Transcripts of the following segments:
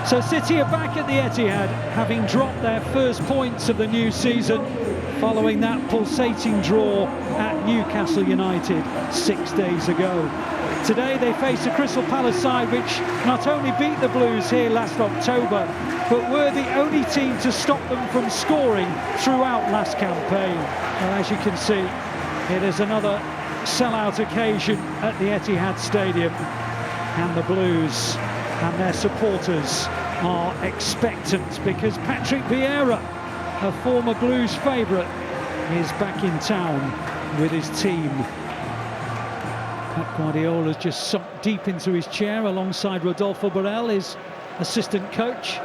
So City are back at the Etihad, having dropped their first points of the new season following that pulsating draw at Newcastle United 6 days ago. Today they face a Crystal Palace side which not only beat the Blues here last October, but were the only team to stop them from scoring throughout last campaign. Well, as you can see, it is another sellout occasion at the Etihad Stadium, and the Blues and their supporters are expectant because Patrick Vieira, a former Blues favourite, is back in town with his team. Pep Guardiola has just sunk deep into his chair alongside Rodolfo Borrell, his assistant coach,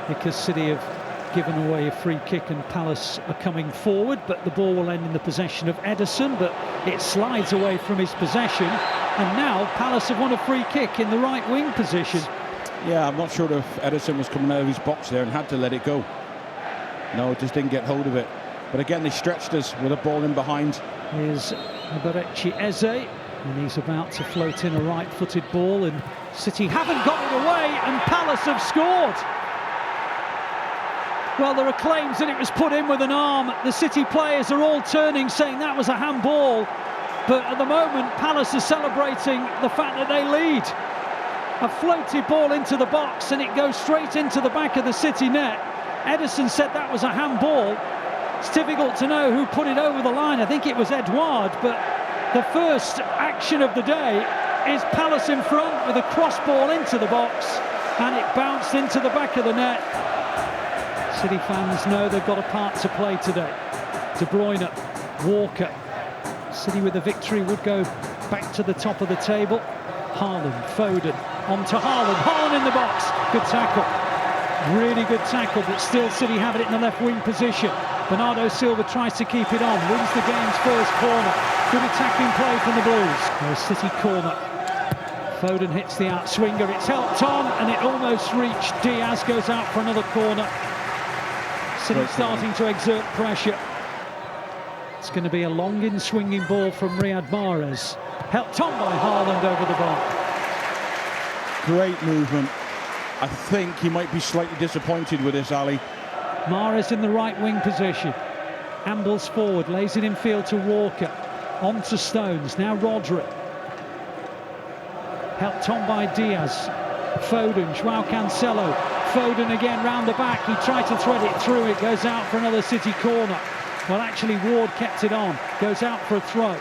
because City have given away a free kick and Palace are coming forward, but the ball will end in the possession of Ederson, but it slides away from his possession, and now Palace have won a free kick in the right wing position. Yeah, I'm not sure if Ederson was coming out of his box there and had to let it go. No, just didn't get hold of it. But again, they stretched us with a ball in behind. Here's Eberechi Eze, and he's about to float in a right-footed ball, and City haven't got it away, and Palace have scored. Well, there are claims that it was put in with an arm. The City players are all turning, saying that was a handball. But at the moment, Palace are celebrating the fact that they lead. A floated ball into the box, and it goes straight into the back of the City net. Ederson said that was a handball. It's difficult to know who put it over the line. I think it was Edouard, but the first action of the day is Palace in front with a cross ball into the box, and it bounced into the back of the net. City fans know they've got a part to play today. De Bruyne, Walker. City with a victory would go back to the top of the table. Haaland, Foden, on to Haaland. Haaland in the box. Good tackle. Really good tackle, but still City have it in the left wing position. Bernardo Silva tries to keep it on, wins the game's first corner. Good attacking play from the Blues. A City corner. Foden hits the outswinger. It's helped on, and it almost reached. Diaz goes out for another corner. City starting to exert pressure. It's going to be a long in-swinging ball from Riyad Mahrez. Helped on by Haaland over the bar. Great movement. I think he might be slightly disappointed with this, Ali. Mahrez in the right wing position. Ambles forward, lays it in field to Walker. On to Stones, now Rodri. Helped on by Diaz. Foden, Joao Cancelo. Foden again round the back. He tried to thread it through. It goes out for another City corner. Well, actually, Ward kept it on. Goes out for a throw.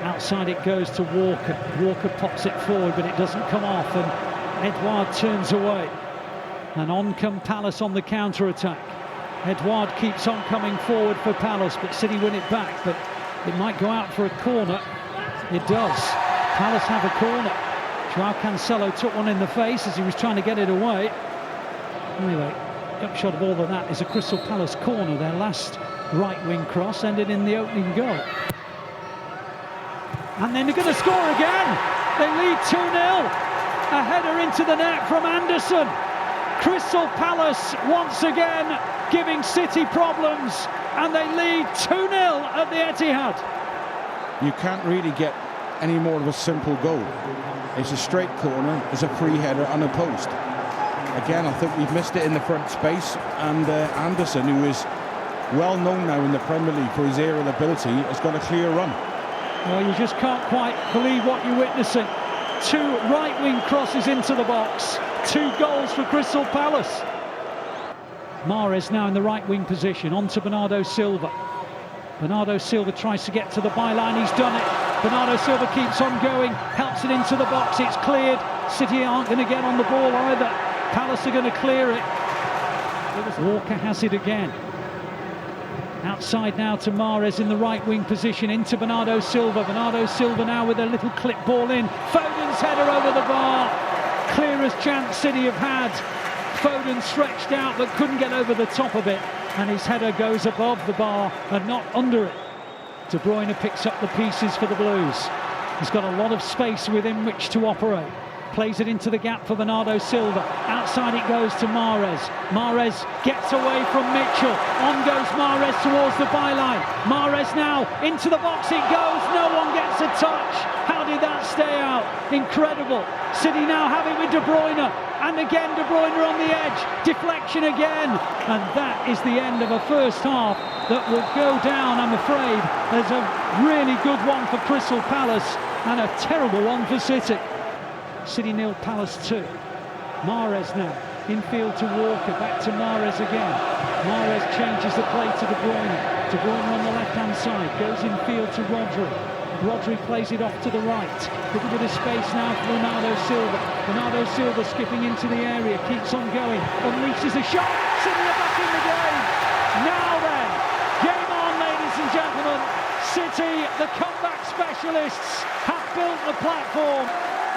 Outside it goes to Walker. Walker pops it forward, but it doesn't come off, and Edouard turns away. And on come Palace on the counter-attack. Edouard keeps on coming forward for Palace, but City win it back. But it might go out for a corner. It does. Palace have a corner. Joao Cancelo took one in the face as he was trying to get it away. Anyway, upshot of all of that is a Crystal Palace corner. Their last right-wing cross ended in the opening goal. And then they're going to score again. They lead 2-0. A header into the net from Anderson. Crystal Palace once again giving City problems, and they lead 2-0 at the Etihad. You can't really get any more of a simple goal. It's a straight corner, it's a free header and a post. Again, I think we've missed it in the front space, and Anderson, who is well known now in the Premier League for his aerial ability, has got a clear run. Well, you just can't quite believe what you're witnessing. 2 right-wing crosses into the box. 2 goals for Crystal Palace. Mahrez now in the right-wing position. On to Bernardo Silva. Bernardo Silva tries to get to the byline. He's done it. Bernardo Silva keeps on going. Helps it into the box. It's cleared. City aren't going to get on the ball either. Palace are going to clear it. Walker has it again. Outside now to Mahrez in the right wing position, into Bernardo Silva. Bernardo Silva now with a little clip ball in. Foden's header over the bar. Clearest chance City have had. Foden stretched out but couldn't get over the top of it, and his header goes above the bar and not under it. De Bruyne picks up the pieces for the Blues. He's got a lot of space within which to operate. Plays it into the gap for Bernardo Silva. Outside it goes to Mahrez. Mahrez gets away from Mitchell. On goes Mahrez towards the byline. Mahrez now into the box it goes. No one gets a touch. How How did that stay out? Incredible. City now have it with De Bruyne, and again De Bruyne on the edge, deflection again, and that is the end of a first half that will go down, I'm afraid, as a really good one for Crystal Palace and a terrible one for City. City 0, Palace 2. Mahrez now, infield to Walker, back to Mahrez again. Mahrez changes the play to De Bruyne. De Bruyne on the left-hand side, goes infield to Rodri. Rodri plays it off to the right. Little bit of space now for Bernardo Silva. Bernardo Silva skipping into the area, keeps on going, unleashes a shot. City are back in the game. Now then, game on, ladies and gentlemen. City, the comeback specialists, have built the platform.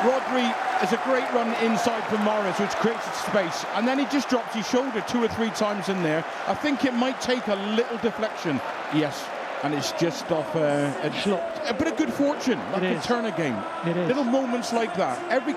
Rodri has a great run inside from Mahrez, which creates space, and then he just drops his shoulder 2 or 3 times in there. I think it might take a little deflection. Yes. And it's just off a bit of good fortune. That could turn a game. Little moments like that. Every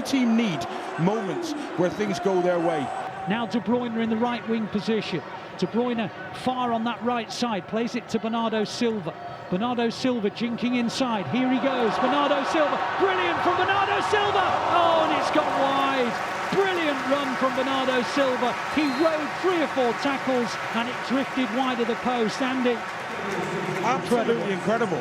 team need moments where things go their way. Now De Bruyne in the right wing position. De Bruyne far on that right side, plays it to Bernardo Silva. Bernardo Silva jinking inside. Here he goes. Bernardo Silva, brilliant from Bernardo Silva. Oh, and it's gone wide. Brilliant run from Bernardo Silva. He rode 3 or 4 tackles and it drifted wide of the post. Andy. Absolutely incredible.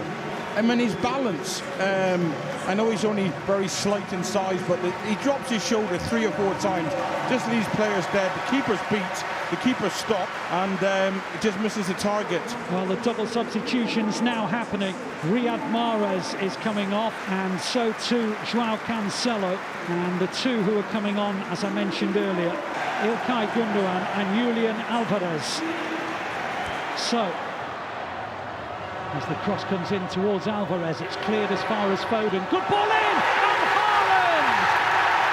I mean, his balance, I know he's only very slight in size, but he drops his shoulder 3 or 4 times, just leaves players dead. The keeper's beat, the keeper's stop, and it just misses the target. Well, the double substitutions now happening. Riyad Mahrez is coming off, and so too Joao Cancelo, and the 2 who are coming on, as I mentioned earlier, Ilkay Gundogan and Julian Alvarez. So, as the cross comes in towards Alvarez, it's cleared as far as Foden. Good ball in! And Haaland!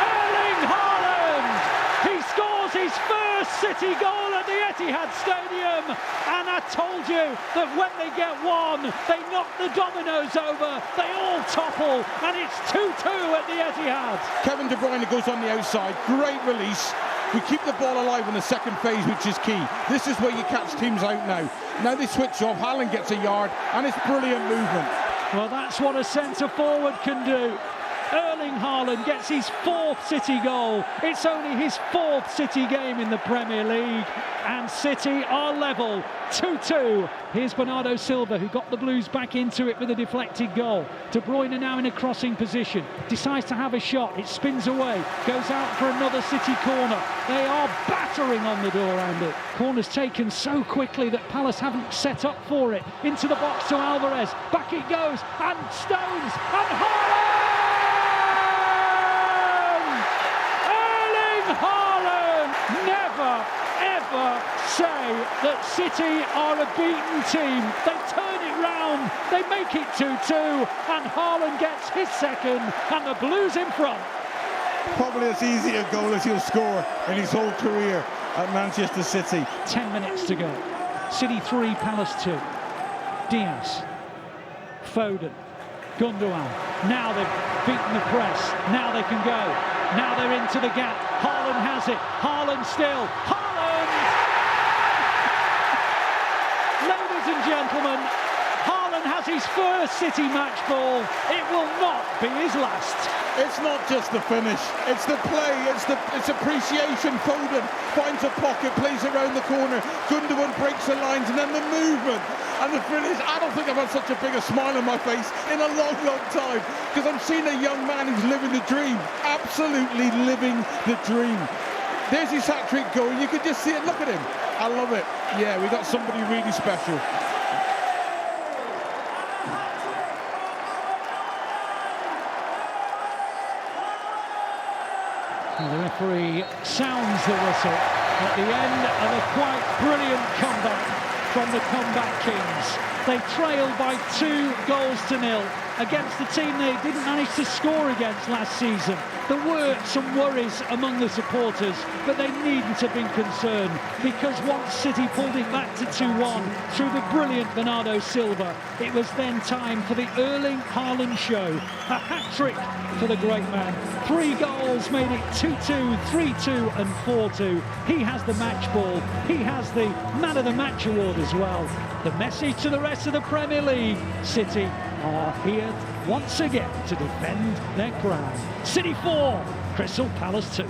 Erling Haaland! He scores his first City goal at the Etihad Stadium. And I told you that when they get one, they knock the dominoes over. They all topple. And it's 2-2 at the Etihad. Kevin De Bruyne goes on the outside. Great release. We keep the ball alive in the second phase, which is key. This is where you catch teams out now. Now they switch off, Haaland gets a yard, and it's brilliant movement. Well, that's what a centre-forward can do. Erling Haaland gets his 4th City goal. It's only his 4th City game in the Premier League. And City are level, 2-2. Here's Bernardo Silva, who got the Blues back into it with a deflected goal. De Bruyne now in a crossing position. Decides to have a shot. It spins away. Goes out for another City corner. They are battering on the door, Andy. Corner's taken so quickly that Palace haven't set up for it. Into the box to Alvarez. Back it goes. And Stones. And Haaland! Never, ever say that City are a beaten team. They turn it round, they make it 2-2, and Haaland gets his 2nd, and the Blues in front. Probably as easy a goal as he'll score in his whole career at Manchester City. 10 minutes to go. City 3, Palace 2. Diaz, Foden, Gundogan. Now they've beaten the press. Now they can go. Now they're into the gap. Haaland has it. Haaland still. Haaland! Ladies and gentlemen, Haaland has his first City match ball. It will not be his last. It's not just the finish. It's the play. It's appreciation. Foden finds a pocket, plays around the corner. Gundogan breaks the lines, and then the movement and the finish. I don't think I've had such a big smile on my face in a long, long time, because I'm seeing a young man who's living the dream. Absolutely living the dream. There's his hat-trick goal. You can just see it. Look at him. I love it. Yeah, we got somebody really special. The referee sounds the whistle at the end of a quite brilliant comeback from the Comeback Kings. They trailed by 2-0 against the team they didn't manage to score against last season. There were some worries among the supporters, but they needn't have been concerned, because once City pulled it back to 2-1 through the brilliant Bernardo Silva, it was then time for the Erling Haaland show. A hat-trick for the great man. 3 goals made it 2-2, 3-2 and 4-2. He has the match ball. He has the Man of the Match award as well. The message to the rest of the Premier League: City are here once again to defend their crown. City 4, Crystal Palace 2.